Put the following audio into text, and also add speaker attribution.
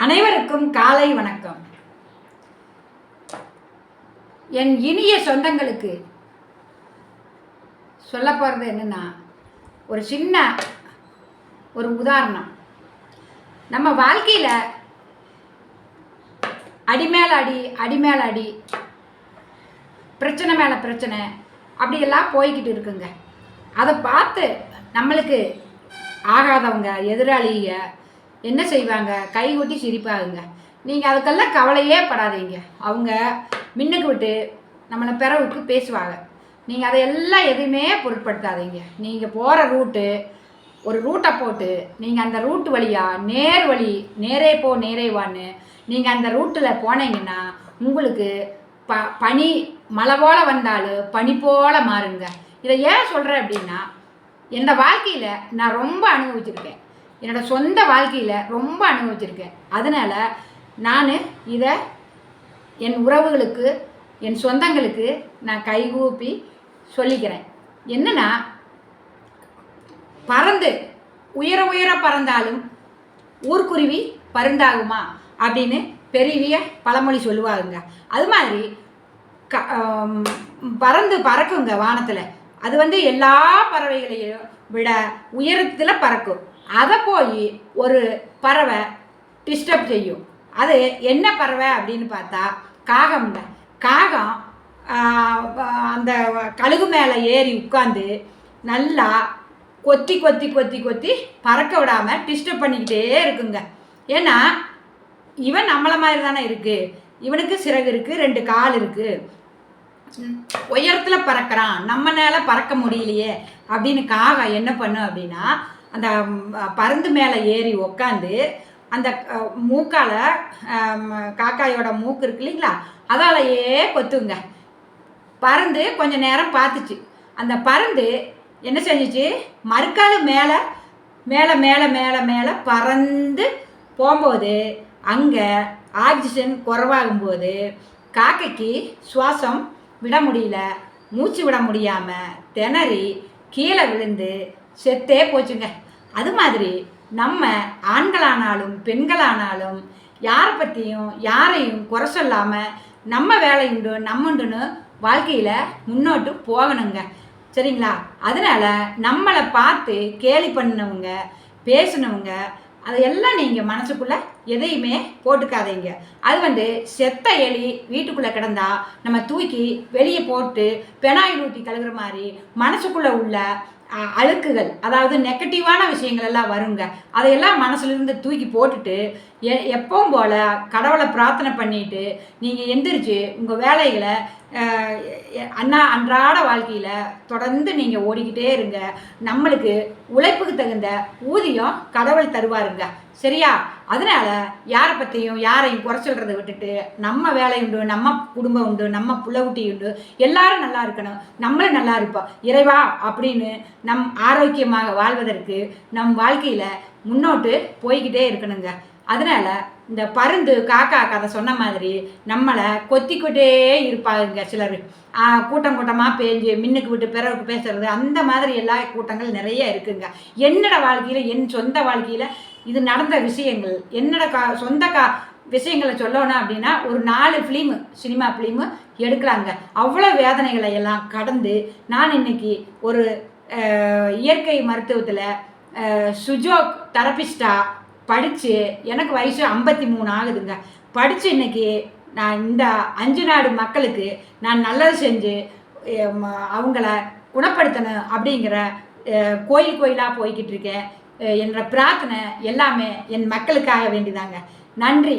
Speaker 1: அனைவருக்கும் காலை வணக்கம். என் இனிய சொந்தங்களுக்கு சொல்ல போகிறது என்னென்னா, ஒரு சின்ன உதாரணம். நம்ம வாழ்க்கையில் அடிமேல் அடி பிரச்சனை மேலே பிரச்சனை அப்படியெல்லாம் போய்கிட்டு இருக்குங்க. அதை பார்த்து நம்மளுக்கு ஆகாதவங்க எதிராளிங்க என்ன செய்வாங்க? கைகொட்டி சிரிப்பாகுங்க. நீங்கள் அதுக்கெல்லாம் கவலையே படாதீங்க. அவங்க மின்னுக்கு விட்டு நம்மளை பிறவுக்கு பேசுவாங்க. நீங்கள் அதையெல்லாம் எதுவுமே பொருட்படுத்தாதீங்க. நீங்கள் போகிற ஒரு ரூட்டை போட்டு நீங்கள் அந்த ரூட்டு வழியாக நேரே போ நேரே வான்னு நீங்கள் அந்த ரூட்டில் போனீங்கன்னா உங்களுக்கு பனி மழை போல் வந்தாலும் பனி போல் மாறுங்க. இதை ஏன் சொல்கிறேன் அப்படின்னா, என்னோடய வாழ்க்கையில் நான் ரொம்ப அனுபவிச்சிருக்கேன். என்னோடய சொந்த வாழ்க்கையில் ரொம்ப அனுபவிச்சிருக்கேன். அதனால் நான் இதை என் உறவுகளுக்கு என் சொந்தங்களுக்கு நான் கைகூப்பி சொல்லிக்கிறேன். என்னென்னா, பறந்து உயர பறந்தாலும் ஊர்க்குருவி பருந்தாகுமா அப்படின்னு பெரிய பழமொழி சொல்லுவாங்க. அது மாதிரி பறக்குங்க வானத்தில். அது எல்லா பறவைகளையும் விட உயரத்தில் பறக்கும். அதை போய் ஒரு பறவை டிஸ்டர்ப் செய்யும். அது என்ன பறவை அப்படின்னு பார்த்தா காகம்ங்க. காகம் அந்த கழுகு மேலே ஏறி உட்காந்து நல்லா கொத்தி கொத்தி கொத்தி கொத்தி பறக்க விடாமல் டிஸ்டர்ப் பண்ணிக்கிட்டே இருக்குங்க. ஏன்னா இவன் நம்மளை மாதிரி தானே இருக்குது. இவனுக்கு சிறகு இருக்குது, 2 கால் இருக்குது, உயரத்தில் பறக்கிறான், நம்ம மேலே பறக்க முடியலையே அப்படின்னு காகம் என்ன பண்ணும் அப்படின்னா, அந்த பருந்து மேலே ஏறி உக்காந்து அந்த மூக்கால் காக்காயோட மூக்கு இருக்கு இல்லைங்களா, அதாலேயே கொத்துங்க. பருந்து கொஞ்சம் நேரம் பார்த்துச்சு. அந்த பருந்து என்ன செஞ்சிச்சு, மறுக்கால் மேலே மேலே மேலே மேலே மேலே பறந்து போகும்போது அங்கே ஆக்சிஜன் குறைவாகும்போது காக்கைக்கு சுவாசம் விட முடியல. மூச்சு விட முடியாமல் திணறி கீழே விழுந்து செத்தே போச்சுங்க. அது மாதிரி நம்ம ஆண்களானாலும் பெண்களானாலும் யாரை பற்றியும் யாரையும் குறை சொல்லாமல் நம்ம வேலை உண்டு நம்மண்டுன்னு வாழ்க்கையில் முன்னோட்டு போகணுங்க. சரிங்களா? அதனால் நம்மளை பார்த்து கேலி பண்ணினவங்க பேசினவங்க அதையெல்லாம் நீங்கள் மனசுக்குள்ளே எதையுமே போட்டுக்காதீங்க. அது செத்த எலி வீட்டுக்குள்ளே கிடந்தா நம்ம தூக்கி வெளியே போட்டு பெனாயில் ஊற்றி கழுகுற மாதிரி மனசுக்குள்ளே உள்ள அழுக்குகள், அதாவது நெகட்டிவான விஷயங்கள் எல்லாம் வருங்க. அதையெல்லாம் மனசுலேருந்து தூக்கி போட்டுட்டு எப்பவும் போல் கடவுளை பிரார்த்தனை பண்ணிட்டு நீங்கள் எந்திரிச்சு உங்கள் வேலைகளை அன்றாட வாழ்க்கையில் தொடர்ந்து நீங்கள் ஓடிக்கிட்டே இருங்க. நம்மளுக்கு உழைப்புக்கு தகுந்த ஊதியம் கடவுள் தருவாருங்க. சரியா? அதனால் யாரை பற்றியும் யாரையும் குறை சொல்கிறத விட்டுட்டு நம்ம வேலை உண்டு, நம்ம குடும்பம் உண்டு, நம்ம புள்ளகுட்டி உண்டு, எல்லாரும் நல்லா இருக்கணும், நம்மளும் நல்லா இருப்போம் இறைவா அப்படின்னு நம் ஆரோக்கியமாக வாழ்வதற்கு நம் வாழ்க்கையில் முன்னோட்டு போய்கிட்டே இருக்கணுங்க. அதனால் இந்த பருந்து காக்கா கதை சொன்ன மாதிரி நம்மளை கொத்திக்கிட்டே இருப்பாங்க சிலர். கூட்டமாக பேஞ்சு மின்னுக்கு விட்டு பிறவுக்கு பேசுறது, அந்த மாதிரி எல்லா கூட்டங்கள் நிறைய இருக்குங்க. என்னோட வாழ்க்கையில் என் சொந்த வாழ்க்கையில் இது நடந்த விஷயங்கள், என்னோட சொந்த விஷயங்களை சொல்லணும் அப்படின்னா ஒரு 4 சினிமா ஃபிலிமு எடுக்கிறாங்க. அவ்வளோ வேதனைகளை எல்லாம் கடந்து நான் இன்னைக்கு ஒரு இயற்கை மருத்துவத்தில் சுஜோக் தெரபிஸ்டாக படித்து எனக்கு வயசு 53 ஆகுதுங்க. படித்து இன்றைக்கி நான் இந்த 5 நாடு மக்களுக்கு நான் நல்லது செஞ்சு அவங்கள குணப்படுத்தணும் அப்படிங்கிற கோயிலாக போய்கிட்டு இருக்கேன். என்ற பிரார்த்தனை எல்லாமே என் மக்களுக்காக வேண்டிதாங்க. நன்றி.